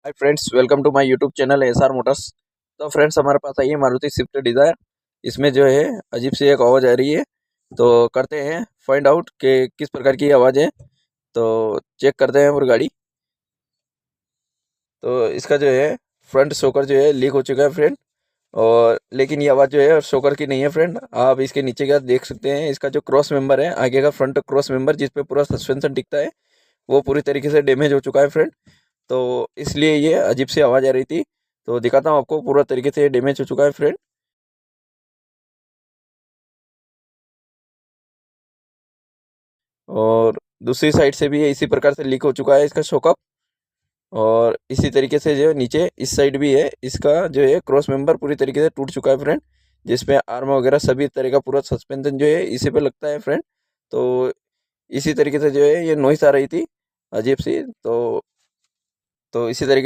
Hi friends, welcome to my YouTube channel SR motors. तो friends, हमारे पास आई है मारुति स्विफ्ट डिज़ायर। इसमें जो है अजीब सी एक आवाज़ आ रही है। तो करते हैं फाइंड आउट कि किस प्रकार की आवाज़ है। तो चेक करते हैं और गाड़ी। तो इसका जो है फ्रंट शोकर जो है लीक हो चुका है फ्रेंड। और लेकिन ये आवाज़ जो है शोकर की नहीं है फ्रेंड। आप इसके नीचे का देख सकते हैं, इसका जो क्रॉस मेंबर है, आगे का फ्रंट क्रॉस मेंबर जिस पे पूरा सस्पेंशन टिकता है, वो पूरी तरीके से डैमेज हो चुका है फ्रेंड। तो इसलिए ये अजीब सी आवाज़ आ रही थी। तो दिखाता हूँ आपको, पूरा तरीके से डैमेज हो चुका है फ्रेंड। और दूसरी साइड से भी इसी प्रकार से लीक हो चुका है इसका शॉकअप। और इसी तरीके से जो है नीचे इस साइड भी है, इसका जो है क्रॉस मेंबर पूरी तरीके से टूट चुका है फ्रेंड। जिसमें आर्म वगैरह सभी तरह का पूरा सस्पेंशन जो है इसी पे लगता है फ्रेंड। तो इसी तरीके से जो है ये नॉइस आ रही थी अजीब सी। तो इसी तरीके